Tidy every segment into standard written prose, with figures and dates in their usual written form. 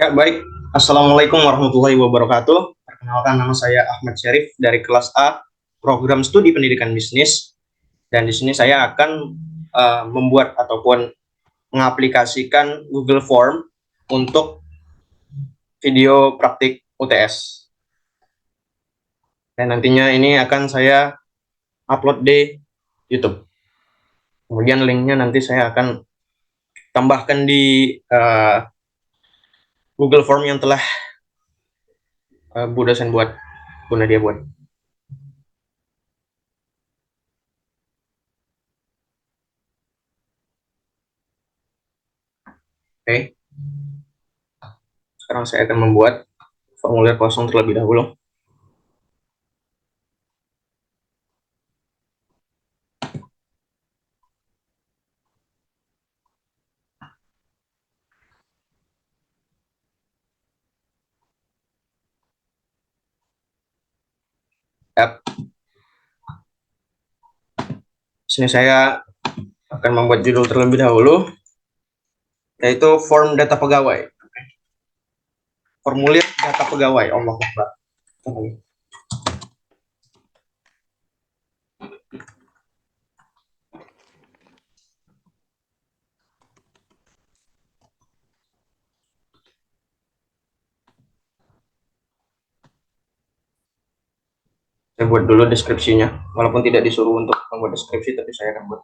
Ya, baik. Assalamualaikum warahmatullahi wabarakatuh. Perkenalkan, nama saya Ahmad Syarif dari kelas A, program studi pendidikan bisnis. Dan di sini saya akan membuat ataupun mengaplikasikan Google Form untuk video praktik UTS. Dan nantinya ini akan saya upload di YouTube. Kemudian linknya nanti saya akan tambahkan di Google Form yang telah Bu dosen buat, Bu Nadia buat. Oke, sekarang saya akan membuat formulir kosong terlebih dahulu. Yap. Sini saya akan membuat judul terlebih dahulu, yaitu form data pegawai. Formulir data pegawai. Allah Akbar. Saya buat dulu deskripsinya, walaupun tidak disuruh untuk membuat deskripsi, tapi saya akan buat.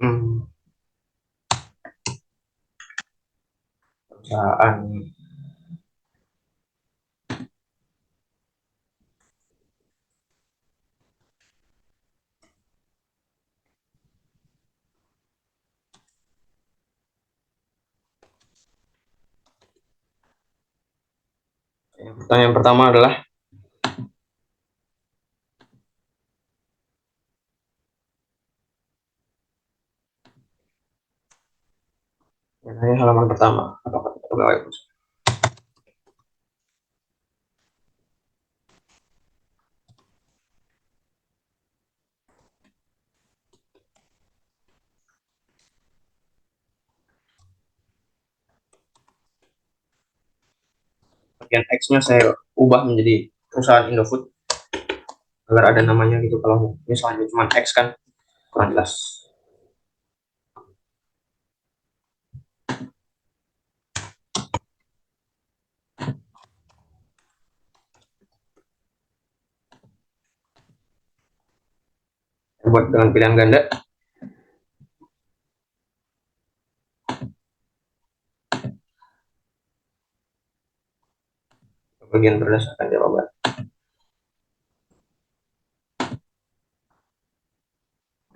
Hmm, perusahaan. Pertanyaan pertama adalah mengenai halaman pertama. Apakah pegawai perusahaan? Bagian X-nya saya ubah menjadi perusahaan Indofood agar ada namanya gitu. Kalau misalnya cuma X kan kurang jelas. Saya buat dengan pilihan ganda. Bagian berdasarkan jawaban.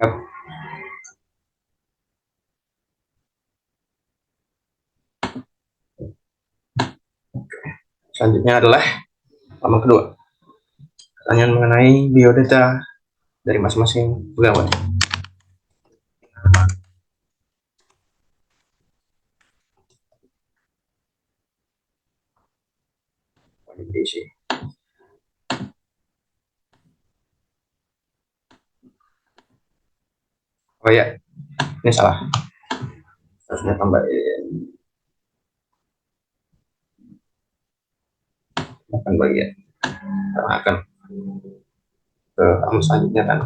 Yap. Selanjutnya adalah halaman kedua. Pertanyaan mengenai biodata dari masing-masing pegawai. Diisi. Oh ya, ini salah. Harusnya tambahin akan bagian karena akan ke halaman selanjutnya kan.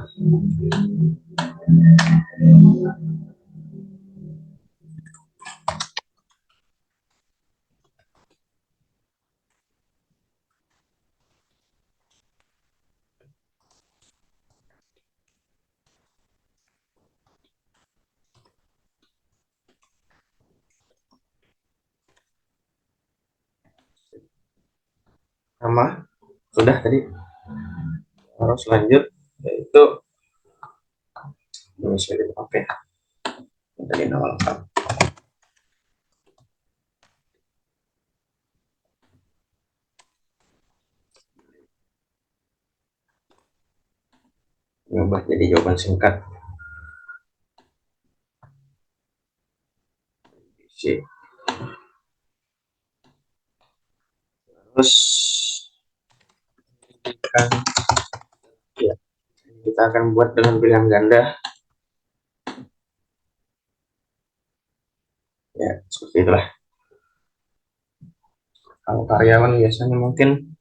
Nama sudah tadi. Harus lanjut yaitu domisili. Oke, tadi nama lengkap. Ubah jadi jawaban singkat. Terus ya, kita akan buat dengan pilihan ganda. Ya, seperti itulah. Kalau karyawan biasanya mungkin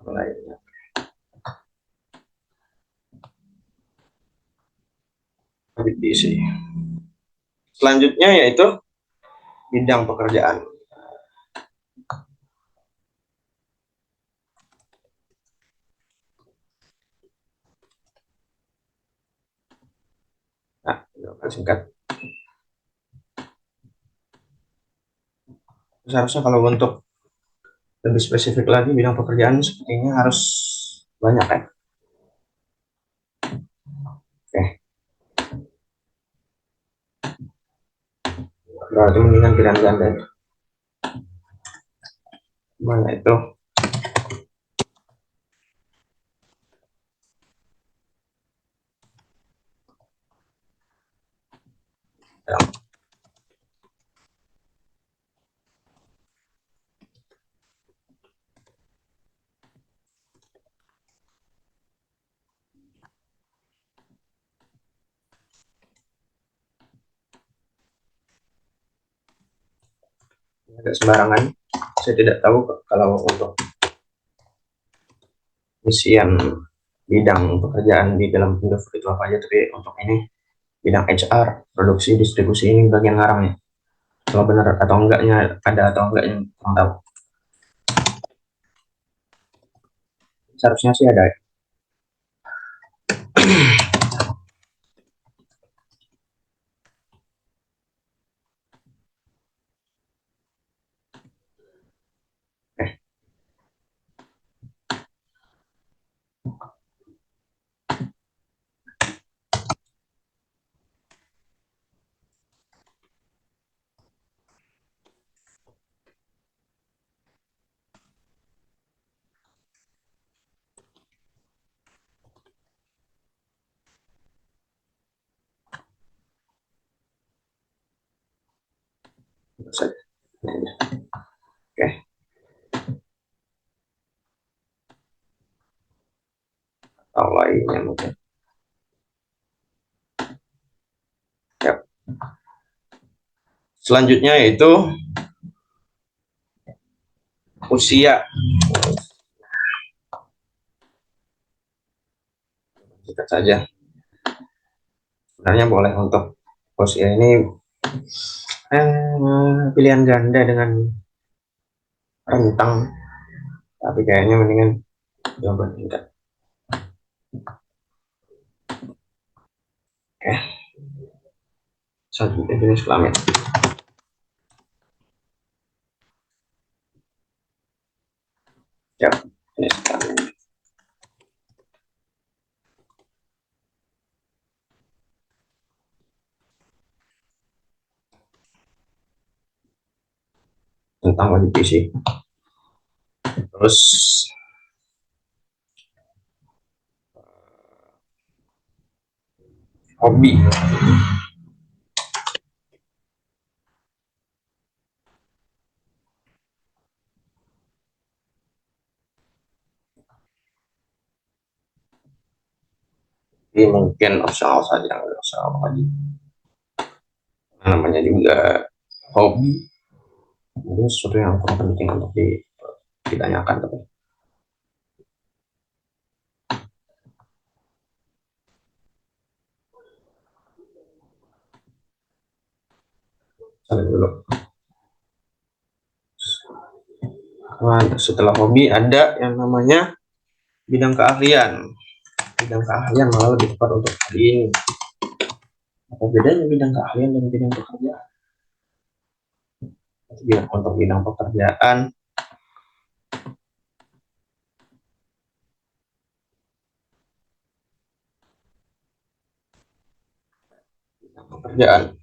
lainnya. Selanjutnya yaitu bidang pekerjaan. Nah, jawaban singkat. Seharusnya kalau untuk lebih spesifik lagi bidang pekerjaan sepertinya harus banyak kan. Oke, berarti mendingan pilihan ganda. Mana itu? Ya. Agak sembarangan. Saya tidak tahu kalau untuk isian bidang pekerjaan di dalam Indofood itu apa aja, tapi untuk ini bidang HR, produksi, distribusi ini bagian ngarangnya. Kalau benar atau enggaknya, ada atau enggaknya, kurang tahu. Seharusnya sih ada. Eh, saja. Oke, atau lainnya mungkin. Yap. Selanjutnya yaitu usia. Kita saja. Sebenarnya boleh untuk usia ini pilihan ganda dengan rentang, tapi kayaknya mendingan jawaban singkat. Oke, selanjutnya jenis kelamin. Ya, jenis kelamin. Tentang wajib isi. Terus hobi. Ini mungkin opsional saja, nggak usah apa lagi. Namanya juga hobi, ini sesuatu yang kurang penting untuk ditanyakan. Tapi dulu. Nah, setelah hobi ada yang namanya bidang keahlian. Bidang keahlian malah lebih tepat untuk hari ini. Apa bedanya bidang keahlian dan bidang pekerjaan? Untuk bidang pekerjaan pekerjaan.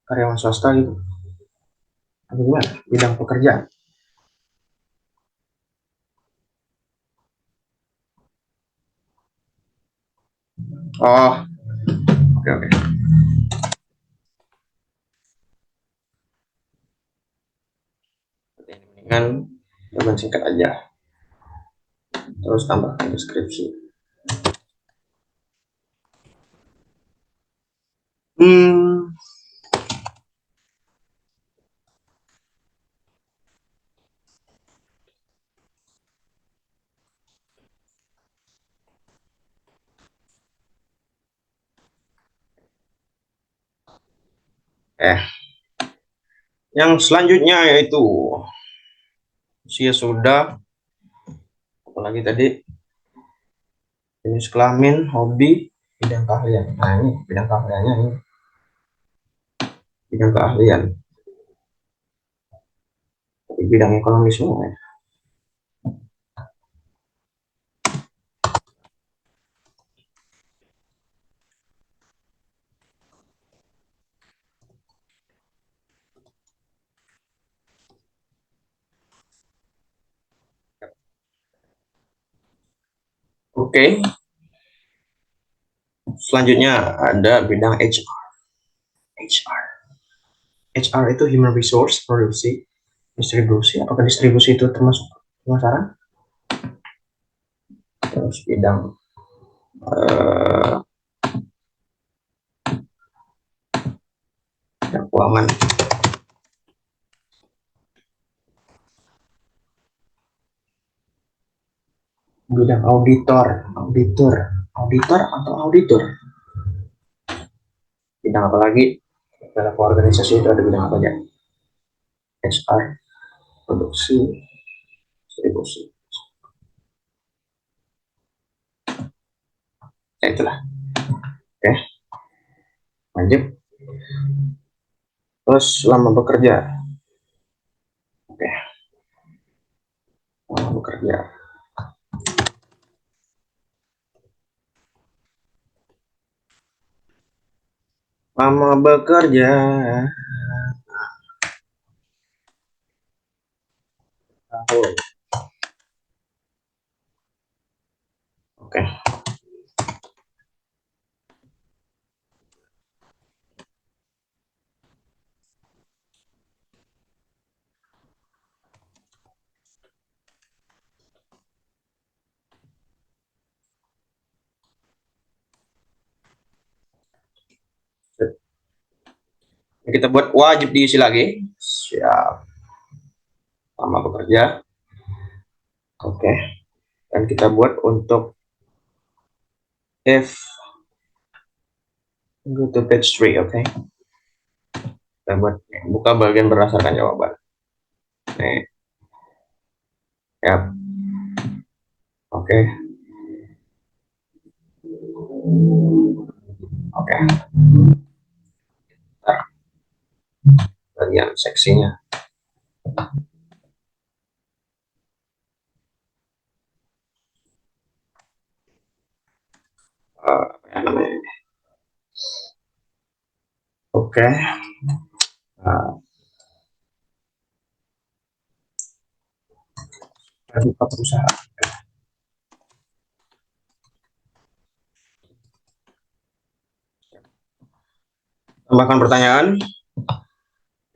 Karyawan swasta gitu. Atau gimana? Bidang pekerjaan. Oh, oke oke. Mendingan jawaban singkat aja. Terus tambahkan deskripsi. Hmm, eh, yang selanjutnya yaitu usia sudah, apalagi tadi jenis kelamin, hobi, bidang keahlian. Nah ini bidang keahliannya ini bidang keahlian, bidang ekonomi semua ya. Oke, selanjutnya ada bidang HR. HR. HR itu Human Resource, produksi, distribusi. Apakah distribusi itu termasuk pemasaran? Terus bidang keuangan. Bidang auditor, auditor atau auditor. Bidang apa lagi? Dalam organisasi itu ada bidang apa aja? HR, produksi, distribusi. Ya itulah. Oke, lanjut. Terus lama bekerja. Oke, lama bekerja. Lama bekerja. Tahun. Oke. Kita buat wajib diisi lagi. Siap. Lama bekerja. Oke. Dan kita buat untuk if go to page 3, oke. Kita buat buka bagian berdasarkan jawaban. Nih. Ya. Oke. Oke. Ntar bagian seksinya. Apa ya namanya? Oke. Nah, buka perusahaan. Tambahkan pertanyaan.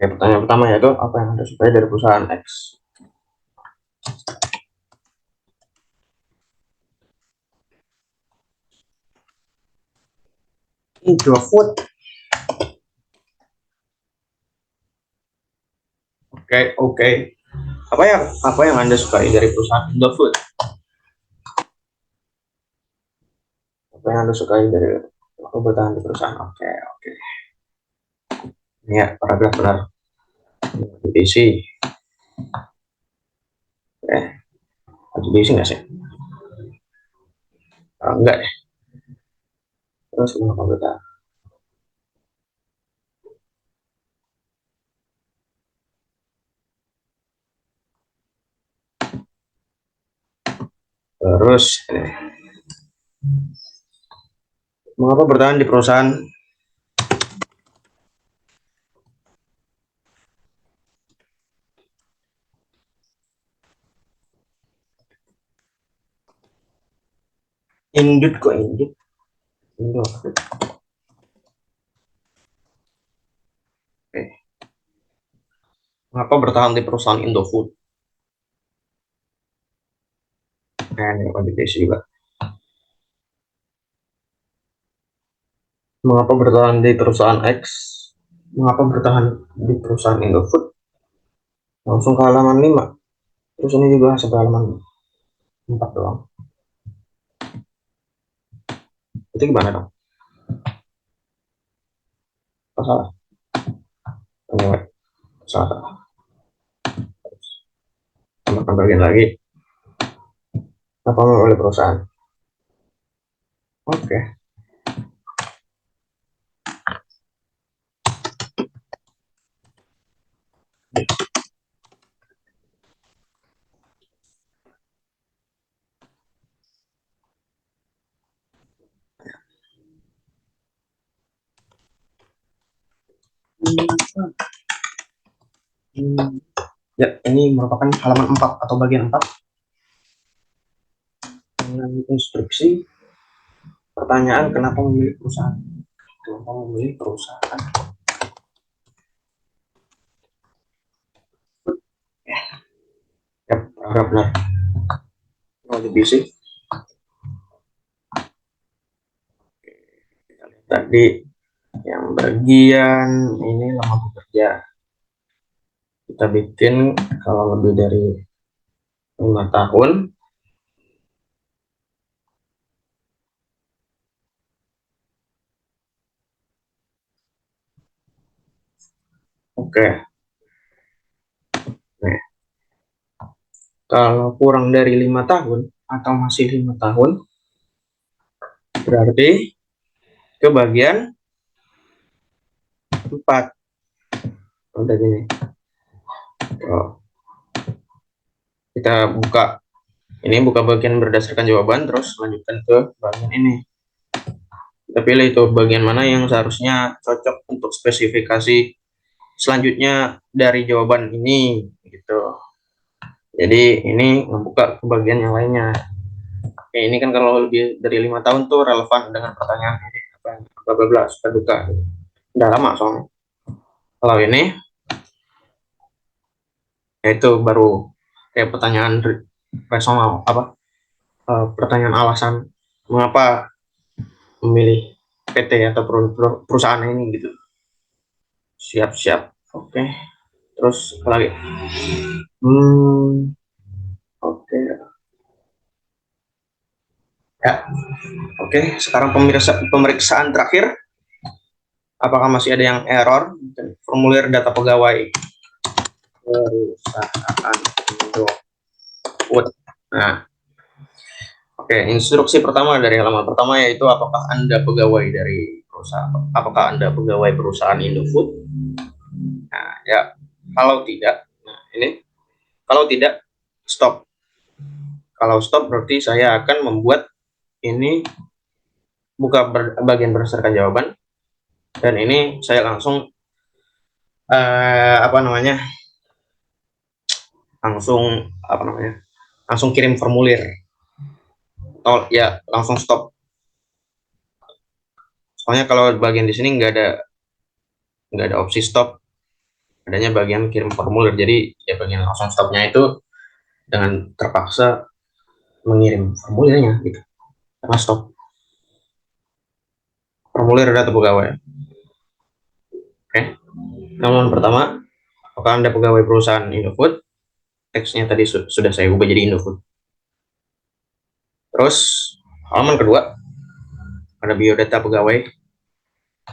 Oke, pertanyaan pertama yaitu apa yang Anda sukai dari perusahaan X? Indofood. Oke. Apa yang Anda sukai dari perusahaan Indofood? Apa yang Anda sukai dari bertahan di perusahaan? Oke. Ya, paragraf benar. Diisi. Diisi nggak sih? Enggak ya. Terus kenapa kita? Terus ini. Mengapa bertahan di perusahaan Indut kok Indut? Indofood. Oke. Mengapa bertahan di perusahaan Indofood? Nah, ini kualifikasi juga. Mengapa bertahan di perusahaan X? Mengapa bertahan di perusahaan Indofood? Langsung ke halaman 5. Terus ini juga sampai halaman 4 doang. Itu gimana dong? Apa salah? Anyway, salah. Tambahkan bagian lagi. Apa mau oleh perusahaan? Oke. Ya, ini merupakan halaman 4 atau bagian 4 dengan instruksi pertanyaan kenapa memilih perusahaan. Kenapa memilih perusahaan? Ya, benar. Wajib isi. Kita lihat tadi yang bagian ini lama bekerja. Kita bikin kalau lebih dari 5 tahun. Oke. Nah, kalau kurang dari 5 tahun atau masih 5 tahun, berarti ke bagian 4. Udah gini. Oh, kita buka. Ini buka bagian berdasarkan jawaban, terus lanjutkan ke bagian ini. Kita pilih itu bagian mana yang seharusnya cocok untuk spesifikasi selanjutnya dari jawaban ini, gitu. Jadi ini membuka ke bagian yang lainnya. Oke, ini kan kalau lebih dari 5 tahun tuh relevan dengan pertanyaan ini, apa yang bla bla bla suka duka. Udah lama soalnya. Kalau ini, itu baru kayak pertanyaan personal, apa? Pertanyaan alasan mengapa memilih PT atau perusahaan ini gitu. Siap-siap. Oke. Terus apa lagi? Oke. Ya. Oke, sekarang pemeriksaan terakhir. Apakah masih ada yang error? Formulir data pegawai perusahaan Indofood. Nah, oke, instruksi pertama dari halaman pertama yaitu apakah Anda pegawai dari perusahaan? Apakah Anda pegawai perusahaan Indofood? Nah, ya, kalau tidak, nah ini kalau tidak, stop. Kalau stop berarti saya akan membuat ini buka bagian berdasarkan jawaban, dan ini saya langsung apa namanya? Langsung kirim formulir. Oh ya, langsung stop. Soalnya kalau bagian di sini nggak ada opsi stop, adanya bagian kirim formulir. Jadi ya bagian langsung stopnya itu dengan terpaksa mengirim formulirnya gitu. Karena stop formulir data pegawai. Oke. Halaman pertama, apakah Anda pegawai perusahaan Indofood? Teksnya tadi sudah saya ubah jadi Indofood. Terus halaman kedua, ada biodata pegawai.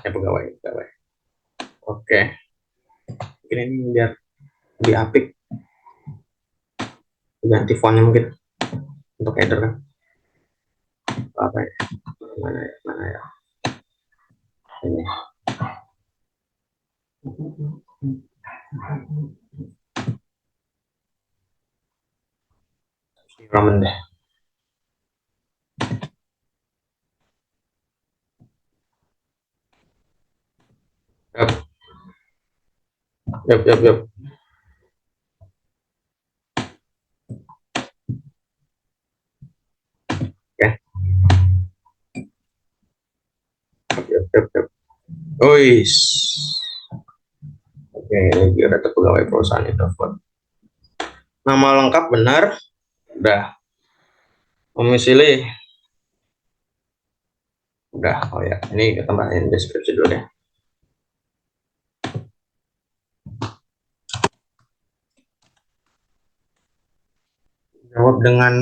Pegawai. Oke. Mungkin ini biar lebih apik. Ganti fontnya mungkin untuk header kan. Apa ya? Mana ya? Ini. Ramen deh. Yap, yap, yap. Oke. Yap, yap, yap. Ois. Oke, ini udah pegawai perusahaan itu. Nama lengkap benar. Udah. Domisili. Udah. Oh ya, ini kita tambahin deskripsi dulu deh. Jawab dengan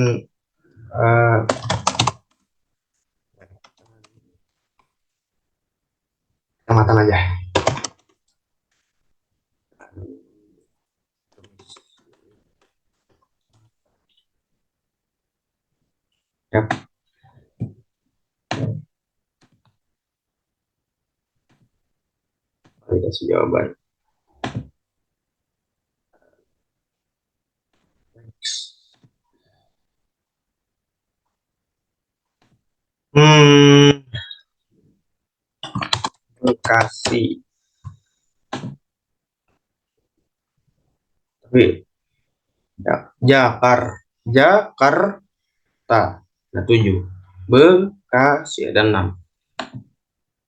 uh, kecamatan aja. Yap. Validasi jawaban. Hmm, Bekasi. Tapi Jakarta. Ada 7. Bekasi ada 6.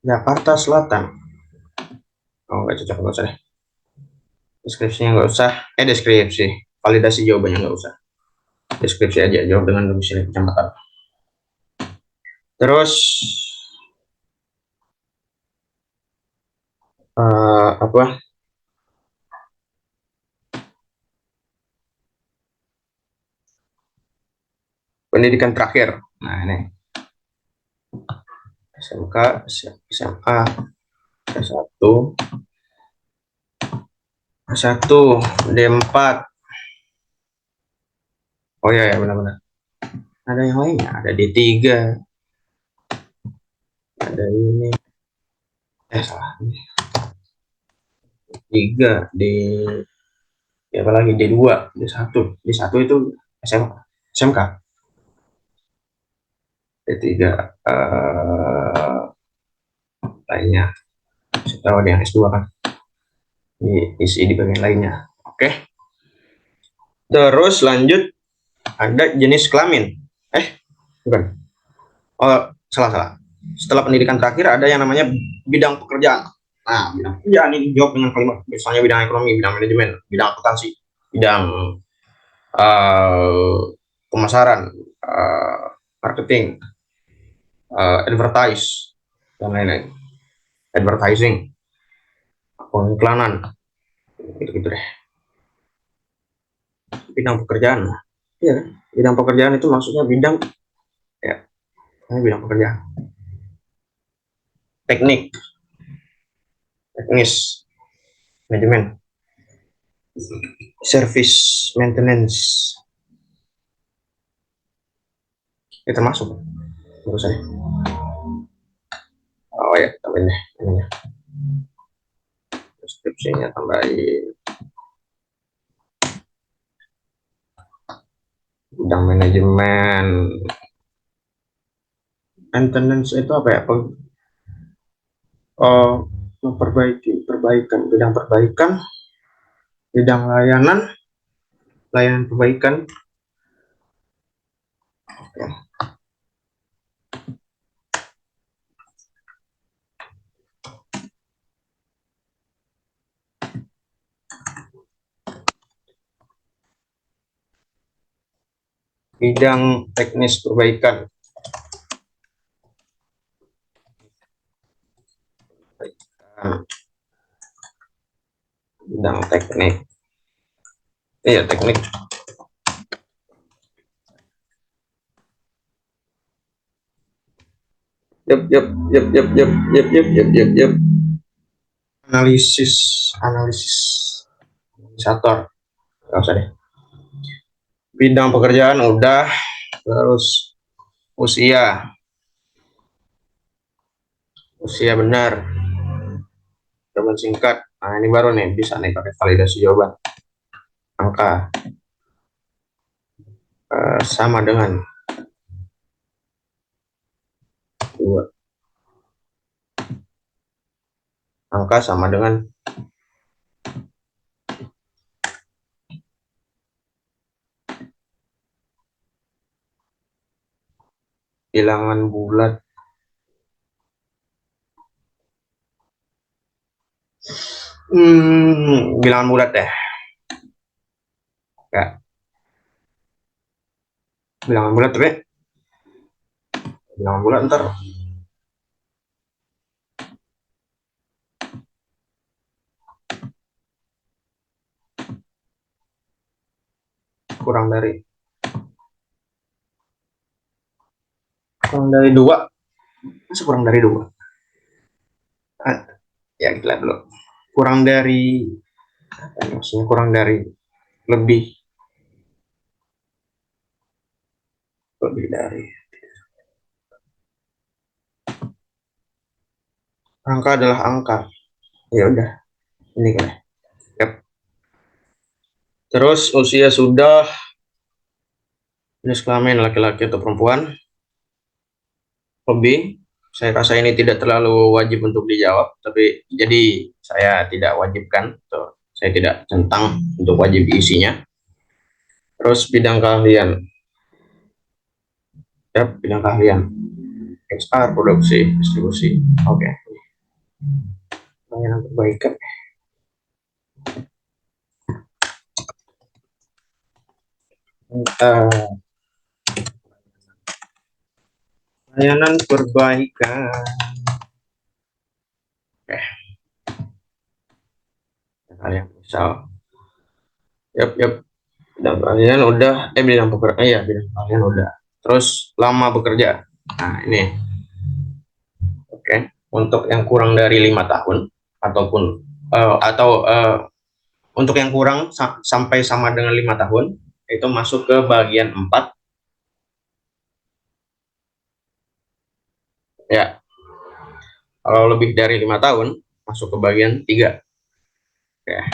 Jakarta Selatan. Oh, nggak cocok, nggak usah deh. Deskripsinya nggak usah. Deskripsi. Validasi jawabannya nggak usah. Deskripsi aja, jawab dengan domisili kecamatan. Terus apa? Pendidikan terakhir. Nah, ini SMK, SMA, S1, S1, D4. Oh iya ya, benar-benar. Ada yang lainnya, ada D3, ada ini. Salah. D3, apa lagi? D2, D1. D1 itu SMK. SMK. D3 lainnya. Saya tahu ada yang S2 kan. Isi di bagian lainnya. Oke. Terus lanjut, ada jenis kelamin. Bukan. Oh, salah. Setelah pendidikan terakhir ada yang namanya bidang pekerjaan. Nah, bidang pekerjaan ini jawab dengan kalimat misalnya bidang ekonomi, bidang manajemen, bidang akuntansi, bidang uh, pemasaran, marketing, advertise, dan lain-lain. Advertising, pengiklanan, gitu-gitu deh. Bidang pekerjaan. Iya kan? Bidang pekerjaan itu maksudnya bidang, ya, bidang pekerjaan. Teknis, manajemen, service, maintenance, itu termasuk menurut saya. Oh ya, tambahin deh ininya. Deskripsinya tambahin. Bidang manajemen. Maintenance itu apa ya? Perbaikan, bidang perbaikan, bidang layanan perbaikan. Bidang teknis perbaikan. Bidang teknik. Iya, teknik. Yep. Analisis analisator, nggak usah deh. Bidang pekerjaan udah. Terus usia benar, jawaban singkat. Nah, ini baru nih, bisa nih pakai validasi jawaban. Angka sama dengan 2. Angka sama dengan bilangan bulat. Bilangan bulat deh. Ya, bilangan bulat tapi bilangan bulat ntar kurang dari dua. Masa kurang dari dua? Ah, ya kita lihat dulu. Kurang dari apa ya, maksudnya kurang dari lebih dari angka adalah angka. Ya udah, ini kan. Yap. Terus usia sudah, jenis kelamin laki-laki atau perempuan. Hobi, saya rasa ini tidak terlalu wajib untuk dijawab, tapi jadi saya tidak wajibkan, atau saya tidak centang untuk wajib diisinya. Terus bidang keahlian, ya bidang keahlian, XR, produksi, distribusi. Oke, pertanyaan perbaikan. Uh, Layanan perbaikan. Oke, kalian misal, yap, bidang kalian udah, bidang pekerjaan, ya bidang kalian udah. Terus lama bekerja. Nah ini, oke, untuk yang kurang dari 5 tahun ataupun untuk yang kurang sampai sama dengan 5 tahun itu masuk ke bagian 4. Ya, kalau lebih dari 5 tahun masuk ke bagian 3. Ya,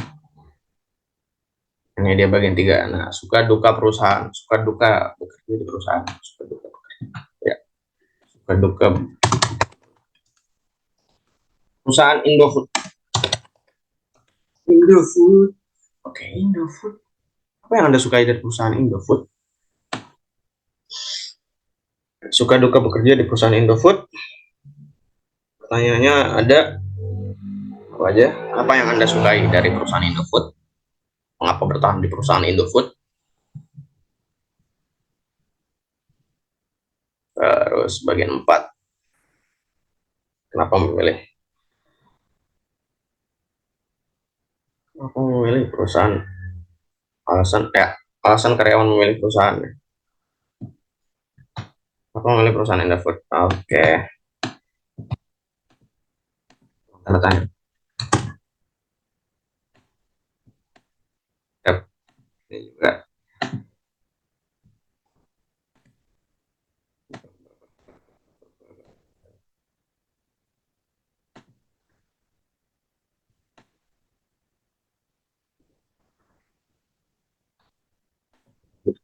ini dia bagian 3. Nah, suka duka perusahaan, suka duka bekerja di perusahaan, suka duka bekerja. Ya, suka duka perusahaan Indofood. Indofood. Oke, Indofood. Apa yang Anda sukai dari perusahaan Indofood? Suka duka bekerja di perusahaan Indofood. Pertanyaannya ada apa aja? Apa yang Anda sukai dari perusahaan Indofood? Mengapa bertahan di perusahaan Indofood? Terus bagian 4. Kenapa memilih? Kenapa memilih perusahaan? Alasan karyawan memilih perusahaan. Kenapa memilih perusahaan Indofood? Oke. Tanda tanya. Yap. Ini juga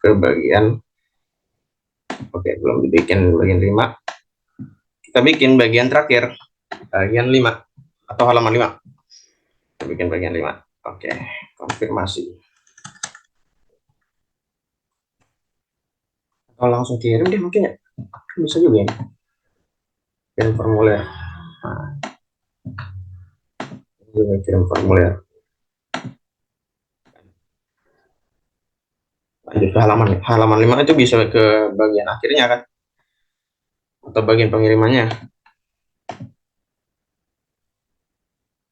ke bagian. Oke, belum dibikin bagian 5. Kita bikin bagian terakhir. Bagian 5 atau halaman 5. Kita bikin bagian 5. Oke, konfirmasi. Atau langsung kirim deh mungkin ya. Bisa juga ya. Kirim formulir. Nah, juga kirim formulir. Lanjut ke halaman 5 itu bisa ke bagian akhirnya kan, atau bagian pengirimannya.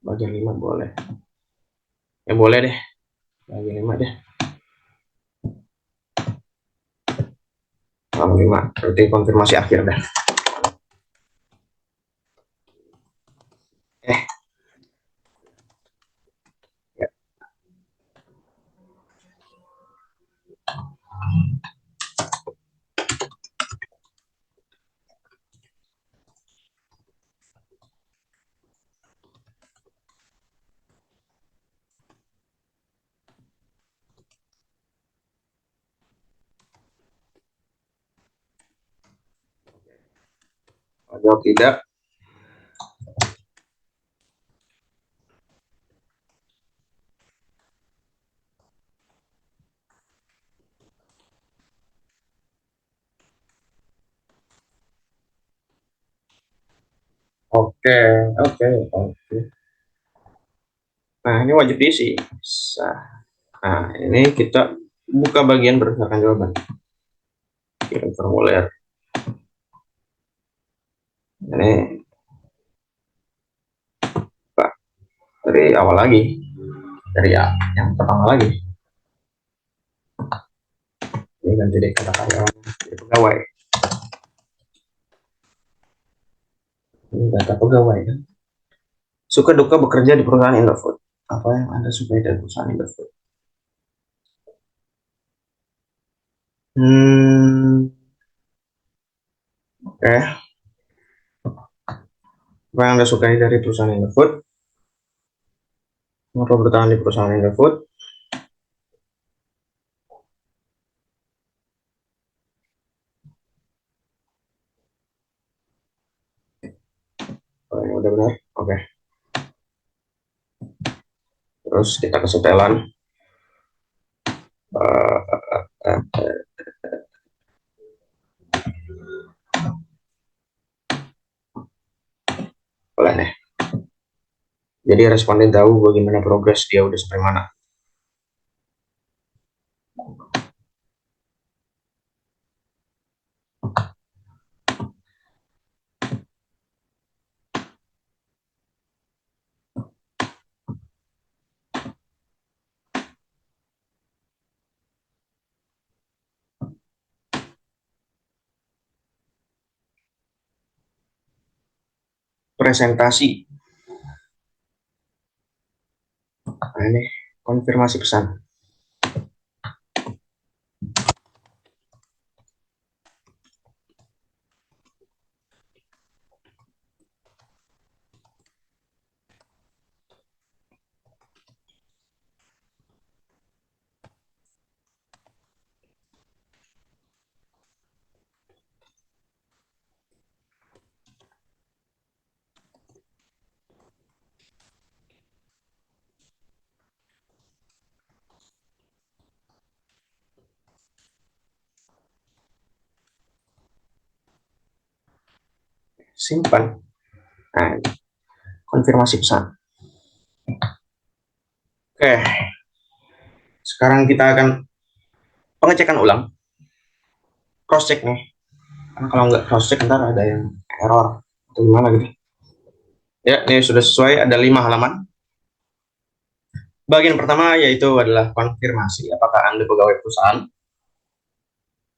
Bagian 5 boleh, ya boleh deh bagian 5 deh. Halaman 5 berarti konfirmasi akhir dah. eh ya, jawab tidak. Oke, oke, oke. Nah, ini wajib diisi. Nah, ini kita buka bagian berdasarkan jawaban. Kirim formulir. Ini Pak, dari awal lagi. Dari yang pertama lagi. Ini ganti deh kata karyawan jadi pegawai. Ini data pegawai kan. Suka duka bekerja di perusahaan Indofood. Apa yang Anda sukai dari perusahaan Indofood? Oke. Apa yang Anda sukai dari perusahaan Indofood? Mengapa bertahan di perusahaan Indofood? Oh, ini udah benar. Oke. Terus kita kesetelan. Uh, uh, uh, boleh nih. Jadi responden tahu bagaimana progres dia udah sampai mana. Presentasi. Nah, ini konfirmasi pesan. Simpan. Nah, konfirmasi pesan. Oke, sekarang kita akan pengecekan ulang. Cross check nih. Karena kalau nggak cross check ntar ada yang error atau gimana gitu. Ya, ini sudah sesuai. Ada 5 halaman. Bagian pertama yaitu adalah konfirmasi apakah Anda pegawai perusahaan.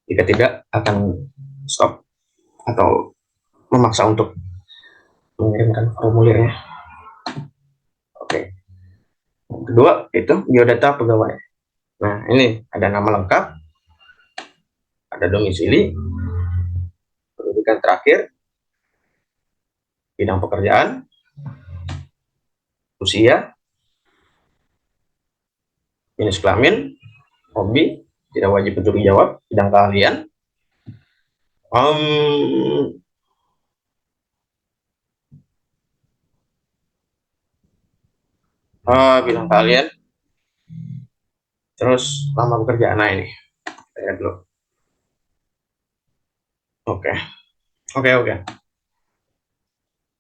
Jika tidak, akan stop atau memaksa untuk mengirimkan formulirnya. Oke. Yang kedua itu biodata pegawai. Nah, ini ada nama lengkap, ada domisili, pendidikan terakhir, bidang pekerjaan, usia, jenis kelamin, hobi, tidak wajib untuk dijawab, bidang keahlian, um, bidang keahlian, terus lama pekerjaan. Nah, ini kita lihat dulu. Oke, oke, oke.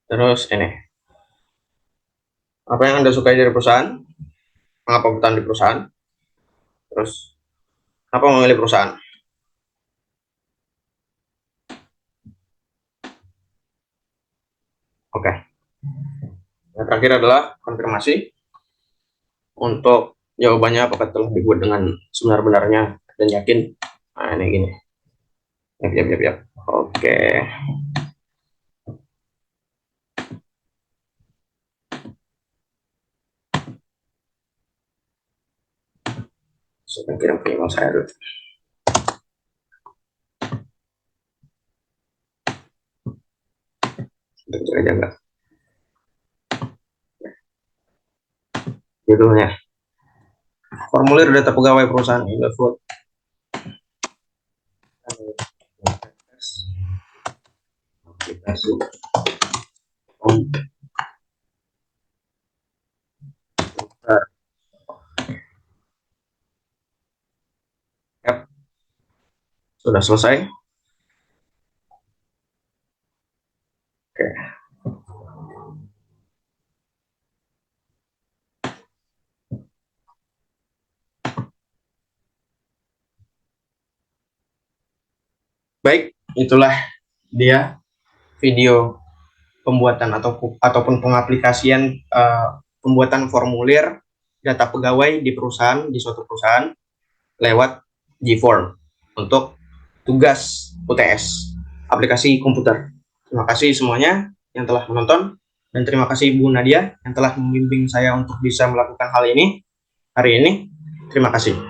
Terus ini, apa yang Anda sukai dari perusahaan? Mengapa bertahan di perusahaan? Terus, apa memilih perusahaan? Oke. Yang terakhir adalah konfirmasi untuk jawabannya apakah telah dibuat dengan sebenar-benarnya dan yakin. Nah, ini gini. Yap, yap, yap, yap. Oke. Saya kirim ke email saya dulu. Kita jaga. Judulnya. Formulir data pegawai perusahaan Indofood. Aplikasi. Yap. Sudah selesai. Oke. Baik, itulah dia video pembuatan ataupun pengaplikasian pembuatan formulir data pegawai di perusahaan, di suatu perusahaan lewat Gform untuk tugas UTS aplikasi komputer. Terima kasih semuanya yang telah menonton, dan terima kasih Bu Nadia yang telah membimbing saya untuk bisa melakukan hal ini hari ini. Terima kasih.